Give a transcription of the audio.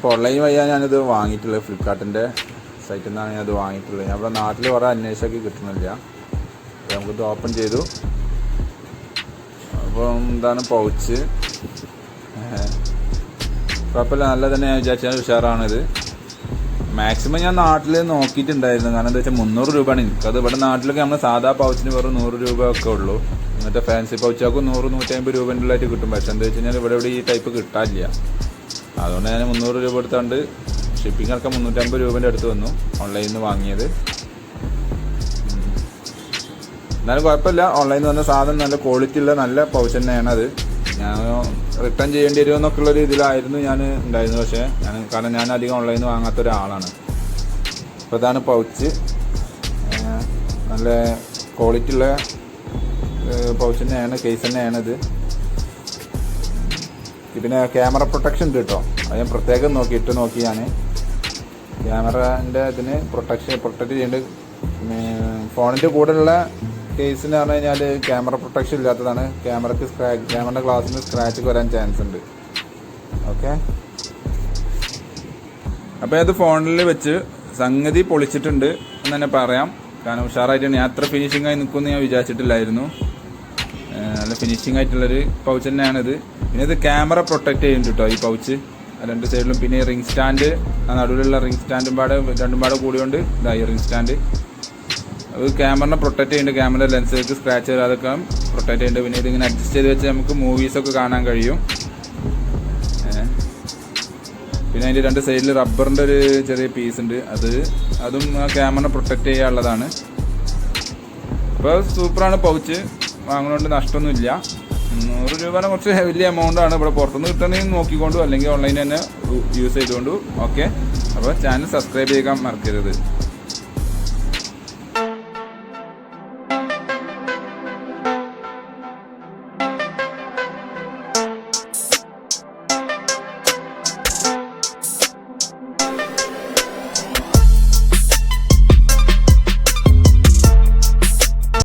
ഞാനിപ്പോൾ ഓൺലൈൻ വഴിയാണ് ഞാനിത് വാങ്ങിയിട്ടുള്ളത്. ഫ്ലിപ്കാർട്ടിൻ്റെ സൈറ്റിൽ നിന്നാണ് ഞാനത് വാങ്ങിയിട്ടുള്ളത്. ഞാൻ ഇവിടെ നാട്ടിൽ കുറേ അന്വേഷിച്ചൊക്കെ കിട്ടുന്നില്ല. അപ്പോൾ നമുക്കിത് ഓപ്പൺ ചെയ്തു. അപ്പം എന്താണ് പൗച്ച്, കുഴപ്പമില്ല, നല്ല തന്നെ ഞാൻ വിചാരിച്ചാൽ ഉഷാറാണിത്. മാക്സിമം ഞാൻ നാട്ടിൽ നോക്കിയിട്ടുണ്ടായിരുന്നു. കാരണം എന്താ വെച്ചാൽ 300 രൂപയാണ് എനിക്കത്. ഇവിടെ നാട്ടിലൊക്കെ നമ്മൾ സാധാ പൗച്ചിന് വെറും 100 രൂപ ഒക്കെ ഉള്ളൂ. എന്നിട്ട് ഫാൻസി പൗച്ചാക്കും 100-150 രൂപേൻ്റെ ഉള്ളതായിട്ട് കിട്ടും. പക്ഷേ എന്താ വെച്ച് കഴിഞ്ഞാൽ ഇവിടെ ഈ ടൈപ്പ് കിട്ടാനില്ല. അതുകൊണ്ട് ഞാൻ 300 രൂപ എടുത്തുകൊണ്ട് ഷിപ്പിംഗ് അടക്കം 350 രൂപേൻ്റെ അടുത്ത് വന്നു ഓൺലൈനിൽ നിന്ന് വാങ്ങിയത്. എന്നാലും കുഴപ്പമില്ല, ഓൺലൈനിൽ നിന്ന് വന്ന സാധനം നല്ല ക്വാളിറ്റി ഉള്ള നല്ല പൗച്ച് തന്നെയാണ് അത്. ഞാൻ റിട്ടേൺ ചെയ്യേണ്ടി വരുമോ എന്നൊക്കെയുള്ളൊരു ഇതിലായിരുന്നു ഞാൻ ഉണ്ടായിരുന്നത്. പക്ഷേ കാരണം ഞാൻ അധികം ഓൺലൈനിൽ നിന്ന് വാങ്ങാത്ത ഒരാളാണ്. അപ്പോൾ ഇതാണ് പൗച്ച്, നല്ല ക്വാളിറ്റി ഉള്ള പൗച്ച് തന്നെയാണ്, കേസ് തന്നെയാണിത്. പിന്നെ ക്യാമറ പ്രൊട്ടക്ഷൻ ഉണ്ട് കേട്ടോ. അത് ഞാൻ പ്രത്യേകം ഇട്ട് നോക്കി ഞാൻ ക്യാമറേൻ്റെ ഇതിന് പ്രൊട്ടക്റ്റ് ചെയ്യേണ്ടത്. ഫോണിൻ്റെ കൂടെയുള്ള കേസിന് പറഞ്ഞു കഴിഞ്ഞാൽ ക്യാമറ പ്രൊട്ടക്ഷൻ ഇല്ലാത്തതാണ്. ക്യാമറയുടെ ഗ്ലാസ്സിന് സ്ക്രാച്ച് വരാൻ ചാൻസ് ഉണ്ട്. ഓക്കെ, അപ്പോൾ അത് ഫോണിൽ വെച്ച് സംഗതി പൊളിച്ചിട്ടുണ്ട് എന്ന് തന്നെ പറയാം. കാരണം ഉഷാറായിട്ടാണ്. ഞാൻ അത്ര ഫിനിഷിംഗ് ആയി നിൽക്കുമെന്ന് ഞാൻ വിചാരിച്ചിട്ടില്ലായിരുന്നു. നല്ല ഫിനിഷിംഗ് ആയിട്ടുള്ളൊരു പൗച്ച് തന്നെയാണിത്. പിന്നെ ഇത് ക്യാമറ പ്രൊട്ടക്റ്റ് ചെയ്യുന്നുണ്ട് കേട്ടോ ഈ പൗച്ച്, രണ്ട് സൈഡിലും. പിന്നെ റിംഗ് സ്റ്റാൻഡ്, നടുവിലുള്ള റിംഗ് സ്റ്റാൻഡും രണ്ടും പാടെ കൂടിയോണ്ട് ഇതായി റിംഗ് സ്റ്റാൻഡ്. അത് ക്യാമറനെ പ്രൊട്ടക്റ്റ് ചെയ്യുന്നുണ്ട്. ക്യാമറ ലെൻസിലേക്ക് സ്ക്രാച്ച് വരാതൊക്കെ പ്രൊട്ടക്റ്റ് ചെയ്യുന്നുണ്ട്. പിന്നെ ഇതിങ്ങനെ അഡ്ജസ്റ്റ് ചെയ്ത് വെച്ച് നമുക്ക് മൂവീസൊക്കെ കാണാൻ കഴിയും. പിന്നെ അതിൻ്റെ രണ്ട് സൈഡിൽ റബ്ബറിൻ്റെ ഒരു ചെറിയ പീസ് ഉണ്ട്. അതും ക്യാമറ പ്രൊട്ടക്റ്റ് ചെയ്യാനുള്ളതാണ്. അപ്പോൾ സൂപ്പറാണ് പൗച്ച്. വാങ്ങുന്നതുകൊണ്ട് നഷ്ടമൊന്നുമില്ല. 100 രൂപ കുറച്ച് വലിയ എമൗണ്ടാണ്. ഇവിടെ പുറത്തുനിന്ന് കിട്ടണമെങ്കിൽ നോക്കിക്കൊണ്ടു, അല്ലെങ്കിൽ ഓൺലൈൻ തന്നെ യൂസ് ചെയ്തുകൊണ്ടു. ഓക്കെ, അപ്പോൾ ചാനൽ സബ്സ്ക്രൈബ് ചെയ്യാൻ മറക്കരുത്.